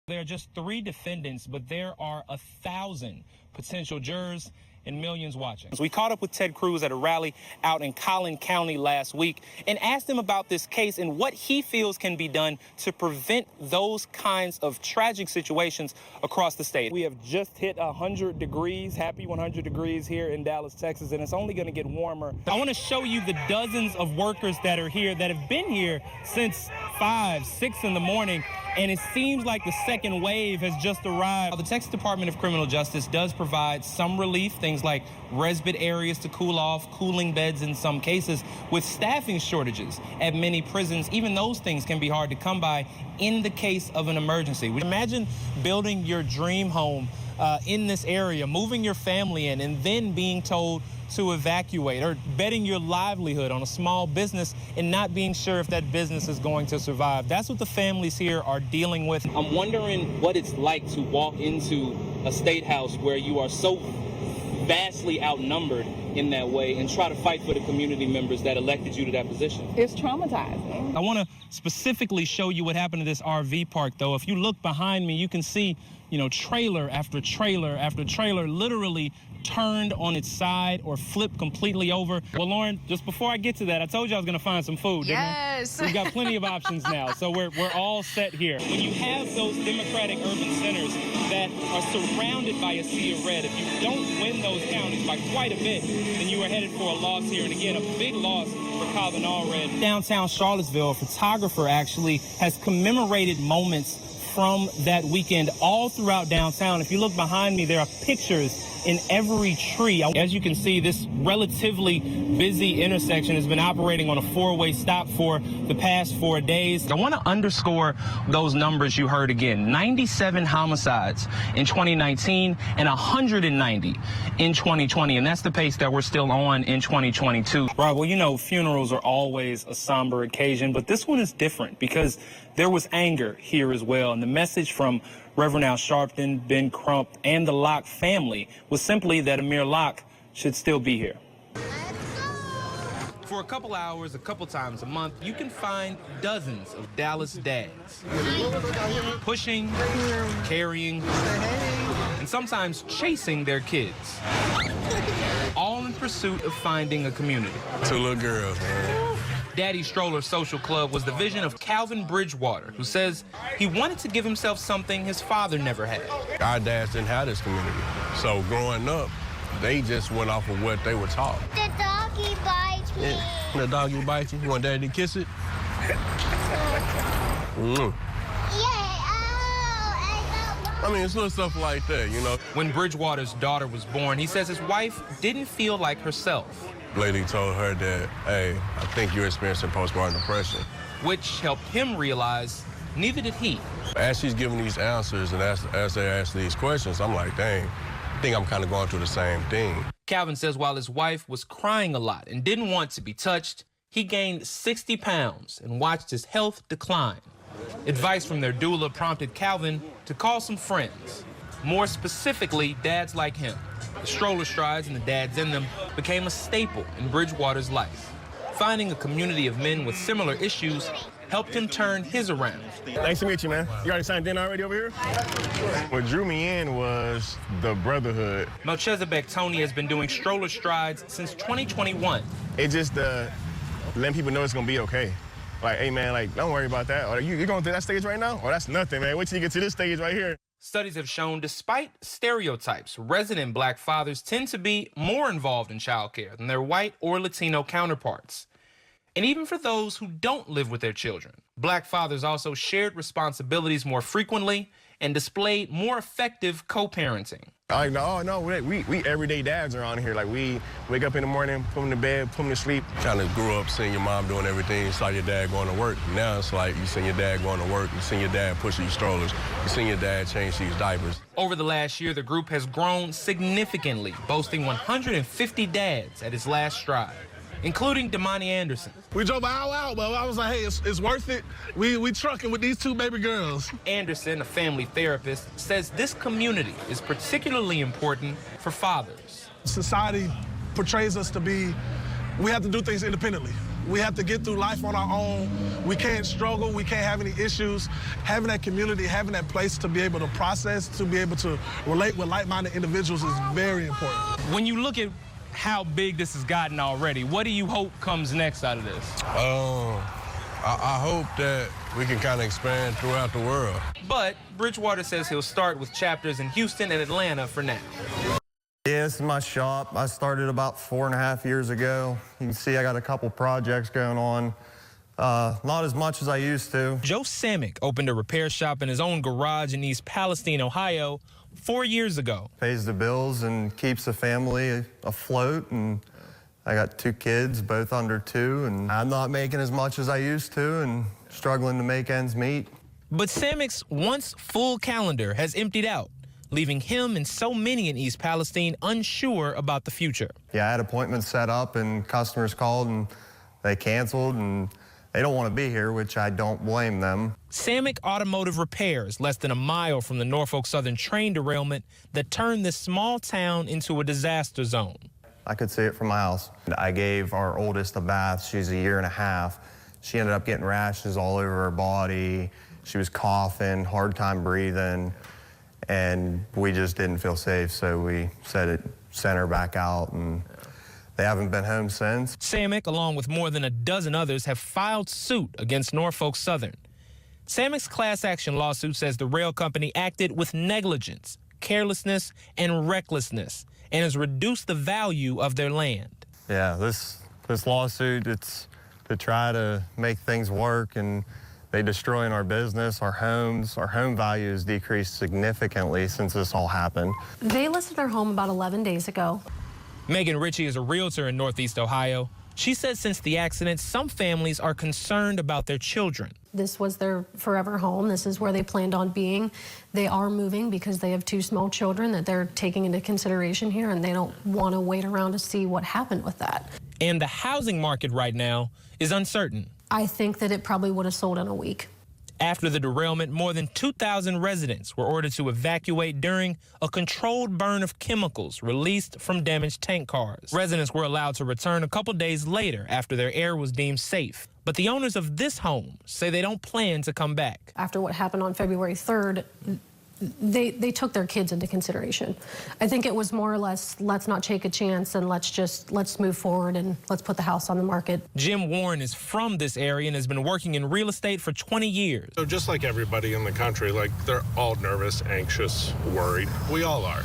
There are just 3 defendants, but there are 1,000 potential jurors and millions watching. We caught up with Ted Cruz at a rally out in Collin County last week and asked him about this case and what he feels can be done to prevent those kinds of tragic situations across the state. We have just hit 100 degrees, happy 100 degrees here in Dallas, Texas, and it's only going to get warmer. I want to show you the dozens of workers that are here that have been here since 5, 6 in the morning. And it seems like the second wave has just arrived. The Texas Department of Criminal Justice does provide some relief, things like respite areas to cool off, cooling beds in some cases. With staffing shortages at many prisons, even those things can be hard to come by in the case of an emergency. Imagine building your dream home in this area, moving your family in, and then being told to evacuate, or betting your livelihood on a small business and not being sure if that business is going to survive. That's what the families here are dealing with. I'm wondering what it's like to walk into a state house where you are so vastly outnumbered in that way and try to fight for the community members that elected you to that position. It's traumatizing. I want to specifically show you what happened to this RV park, though. If you look behind me, you can see, trailer after trailer after trailer literally turned on its side or flipped completely over. Well, Lauren, just before I get to that, I told you I was going to find some food, didn't I? Yes. We've got plenty of options now, so we're all set here. When you have those democratic urban centers that are surrounded by a sea of red, if you don't win those counties by quite a bit, then you are headed for a loss here. And again, a big loss for Calvin Allred. Downtown Charlottesville, a photographer actually has commemorated moments from that weekend all throughout downtown. If you look behind me, there are pictures in every tree. As you can see, this relatively busy intersection has been operating on a 4-way stop for the past 4 days. I want to underscore those numbers you heard again. 97 homicides in 2019 and 190 in 2020. And that's the pace that we're still on in 2022. Right, well, funerals are always a somber occasion, but this one is different because there was anger here as well. And the message from Reverend Al Sharpton, Ben Crump, and the Locke family was simply that Amir Locke should still be here. For a couple hours, a couple times a month, you can find dozens of Dallas dads pushing, carrying, and sometimes chasing their kids, all in pursuit of finding a community. 2 little girls, man. Daddy Stroller Social Club was the vision of Calvin Bridgewater, who says he wanted to give himself something his father never had. Our dads didn't have this community. So growing up, they just went off of what they were taught. The doggy bites me. Yeah. The doggy bites you? You want daddy to kiss it? I mean, it's little stuff like that, When Bridgewater's daughter was born, he says his wife didn't feel like herself. Lady told her that, hey, I think you're experiencing postpartum depression. Which helped him realize neither did he. As she's giving these answers and as they ask these questions, I'm like, dang, I think I'm kind of going through the same thing. Calvin says while his wife was crying a lot and didn't want to be touched, he gained 60 pounds and watched his health decline. Advice from their doula prompted Calvin to call some friends, more specifically dads like him. The stroller strides and the dads in them became a staple in Bridgewater's life. Finding a community of men with similar issues helped him turn his around. Nice to meet you, man. You already signed in already over here? What drew me in was the brotherhood. Melchizedek Tony has been doing stroller strides since 2021. It just letting people know it's gonna be okay. Like, hey, man, like, don't worry about that. Or you're going through that stage right now? Or that's nothing, man. Wait till you get to this stage right here. Studies have shown, despite stereotypes, resident black fathers tend to be more involved in childcare than their white or Latino counterparts. And even for those who don't live with their children, black fathers also shared responsibilities more frequently and displayed more effective co-parenting. Like, no, we everyday dads around here. Like, we wake up in the morning, put them to bed, put them to sleep. Kind of grew up seeing your mom doing everything, saw your dad going to work. Now it's like you seen your dad going to work, you seen your dad pushing these strollers, you seen your dad change these diapers. Over the last year, the group has grown significantly, boasting 150 dads at its last stride, including Jamal Andress. We drove an hour out, but I was like, hey, it's worth it. We trucking with these 2 baby girls. Anderson, a family therapist, says this community is particularly important for fathers. Society portrays us to be, we have to do things independently. We have to get through life on our own. We can't struggle. We can't have any issues. Having that community, having that place to be able to process, to be able to relate with like-minded individuals is very important. When you look at how big this has gotten already, what do you hope comes next out of this? I hope that we can kind of expand throughout the world. But Bridgewater says he'll start with chapters in Houston and Atlanta for now. Yeah, this is my shop. I started about 4.5 years ago. You can see I got a couple projects going on. Not as much as I used to. Joe Samick opened a repair shop in his own garage in East Palestine, Ohio, 4 years ago. Pays the bills and keeps the family afloat. And I got 2 kids, both under 2, and I'm not making as much as I used to and struggling to make ends meet. But Samick's once full calendar has emptied out, leaving him and so many in East Palestine unsure about the future. Yeah, I had appointments set up and customers called and they canceled and they don't want to be here, which I don't blame them. Samick Automotive Repairs, less than a mile from the Norfolk Southern train derailment that turned this small town into a disaster zone. I could see it from my house. I gave our oldest a bath. She's 1.5 years. She ended up getting rashes all over her body. She was coughing, hard time breathing, and we just didn't feel safe, so we sent her back out, and they haven't been home since. Samick, along with more than a dozen others, have filed suit against Norfolk Southern. Samick's class action lawsuit says the rail company acted with negligence, carelessness, and recklessness, and has reduced the value of their land. Yeah, this lawsuit, it's to try to make things work, and they destroying our business, our homes. Our home value has decreased significantly since this all happened. They listed their home about 11 days ago. Megan Ritchie is a realtor in Northeast Ohio. She says since the accident, some families are concerned about their children. This was their forever home. This is where they planned on being. They are moving because they have 2 small children that they're taking into consideration here, and they don't want to wait around to see what happened with that. And the housing market right now is uncertain. I think that it probably would have sold in a week. After the derailment, more than 2,000 residents were ordered to evacuate during a controlled burn of chemicals released from damaged tank cars. Residents were allowed to return a couple days later after their air was deemed safe. But the owners of this home say they don't plan to come back. After what happened on February 3rd, they took their kids into consideration. I think it was more or less, let's not take a chance and let's move forward and let's put the house on the market. Jim Warren is from this area and has been working in real estate for 20 years. So just like everybody in the country, like they're all nervous, anxious, worried. We all are.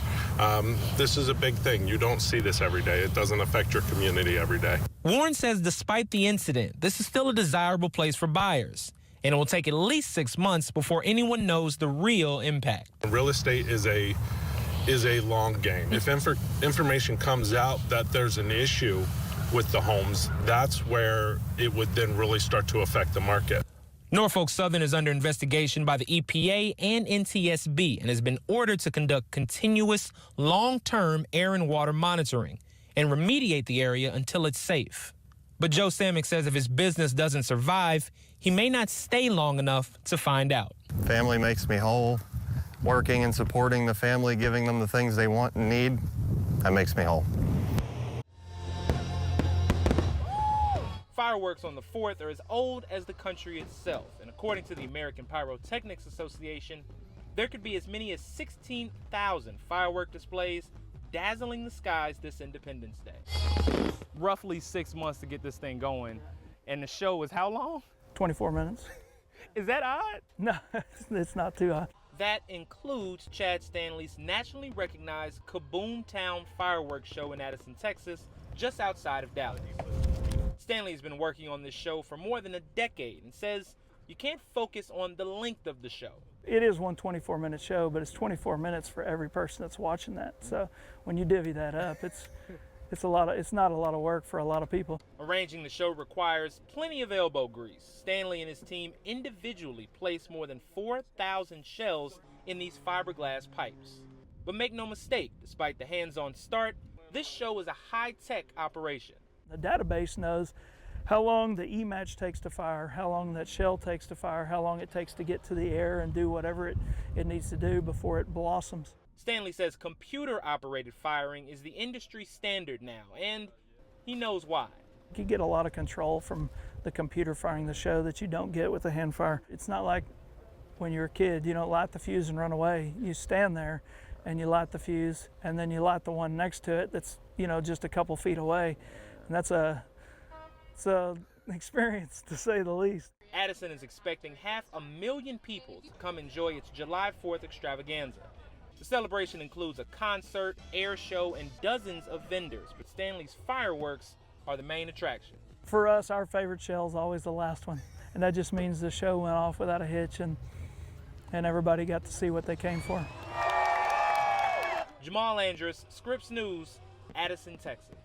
This is a big thing. You don't see this every day. It doesn't affect your community every day. Warren says despite the incident, this is still a desirable place for buyers, and it will take at least 6 months before anyone knows the real impact. Real estate is a long game. If information comes out that there's an issue with the homes, that's where it would then really start to affect the market. Norfolk Southern is under investigation by the EPA and NTSB and has been ordered to conduct continuous long-term air and water monitoring and remediate the area until it's safe. But Joe Samick says if his business doesn't survive, he may not stay long enough to find out. Family makes me whole. Working and supporting the family, giving them the things they want and need, that makes me whole. Fireworks on the 4th are as old as the country itself, and according to the American Pyrotechnics Association, there could be as many as 16,000 firework displays dazzling the skies this Independence Day. Roughly 6 months to get this thing going, and the show is how long? 24 minutes. Is that odd? No, it's not too odd. That includes Chad Stanley's nationally recognized Kaboom Town fireworks show in Addison, Texas, just outside of Dallas. Stanley has been working on this show for more than a decade and says you can't focus on the length of the show. It is one 24-minute show, but it's 24 minutes for every person that's watching that. So when you divvy that up, it's not a lot of work for a lot of people. Arranging the show requires plenty of elbow grease. Stanley and his team individually place more than 4,000 shells in these fiberglass pipes. But make no mistake, despite the hands-on start, this show is a high-tech operation. The database knows how long the E-match takes to fire, how long that shell takes to fire, how long it takes to get to the air and do whatever it needs to do before it blossoms. Stanley says computer-operated firing is the industry standard now, and he knows why. You get a lot of control from the computer firing the show that you don't get with a hand fire. It's not like when you're a kid, you don't light the fuse and run away. You stand there and you light the fuse, and then you light the one next to it that's, you know, just a couple feet away. And it's a experience, to say the least. Addison is expecting 500,000 people to come enjoy its July 4th extravaganza. The celebration includes a concert, air show, and dozens of vendors, but Stanley's fireworks are the main attraction. For us, our favorite shell is always the last one, and that just means the show went off without a hitch, and everybody got to see what they came for. Jamal Andress, Scripps News, Addison, Texas.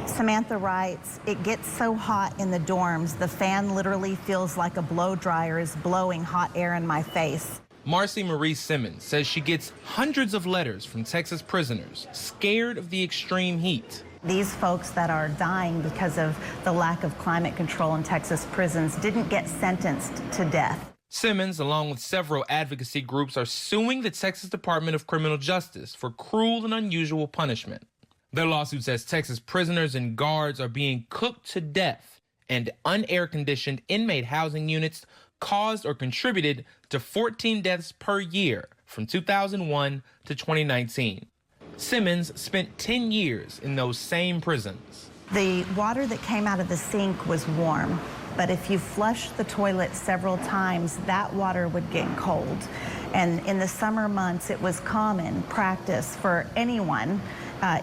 Samantha writes, it gets so hot in the dorms, the fan literally feels like a blow dryer is blowing hot air in my face. Marcy Marie Simmons says she gets hundreds of letters from Texas prisoners scared of the extreme heat. These folks that are dying because of the lack of climate control in Texas prisons didn't get sentenced to death. Simmons, along with several advocacy groups, are suing the Texas Department of Criminal Justice for cruel and unusual punishment. Their lawsuit says Texas prisoners and guards are being cooked to death, and unair-conditioned inmate housing units caused or contributed to 14 deaths per year from 2001 to 2019. Simmons spent 10 years in those same prisons. The water that came out of the sink was warm, but if you flushed the toilet several times, that water would get cold. And in the summer months, it was common practice for anyone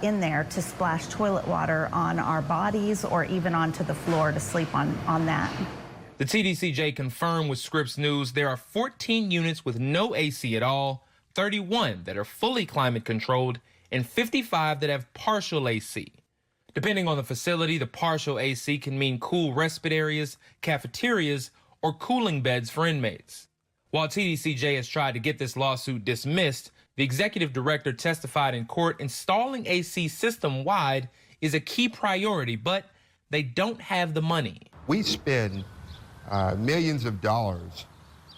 in there to splash toilet water on our bodies or even onto the floor to sleep on that. The TDCJ confirmed with Scripps News there are 14 units with no AC at all, 31 that are fully climate controlled, and 55 that have partial AC. Depending on the facility, the partial AC can mean cool respite areas, cafeterias, or cooling beds for inmates. While TDCJ has tried to get this lawsuit dismissed, the executive director testified in court installing AC system-wide is a key priority, but they don't have the money. We spend millions of dollars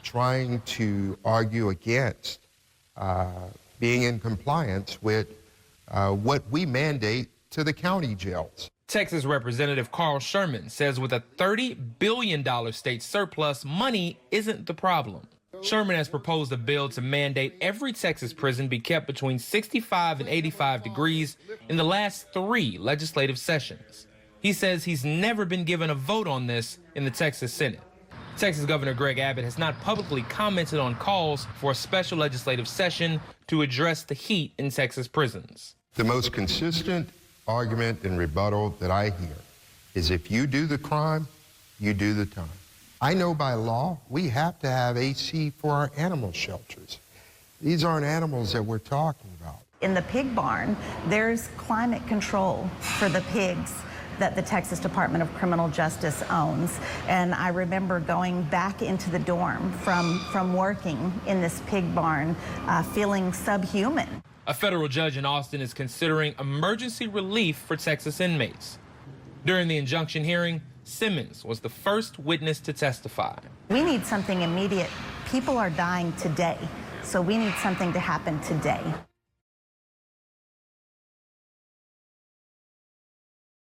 trying to argue against being in compliance with what we mandate to the county jails. Texas Representative Carl Sherman says with a $30 billion state surplus, money isn't the problem. Sherman has proposed a bill to mandate every Texas prison be kept between 65 and 85 degrees in the last 3 legislative sessions. He says he's never been given a vote on this in the Texas Senate. Texas Governor Greg Abbott has not publicly commented on calls for a special legislative session to address the heat in Texas prisons. The most consistent argument and rebuttal that I hear is if you do the crime, you do the time. I know by law we have to have AC for our animal shelters. These aren't animals that we're talking about. In the pig barn, there's climate control for the pigs that the Texas Department of Criminal Justice owns. And I remember going back into the dorm from working in this pig barn, feeling subhuman. A federal judge in Austin is considering emergency relief for Texas inmates. During the injunction hearing, Simmons was the first witness to testify. We need something immediate. People are dying today, so we need something to happen today.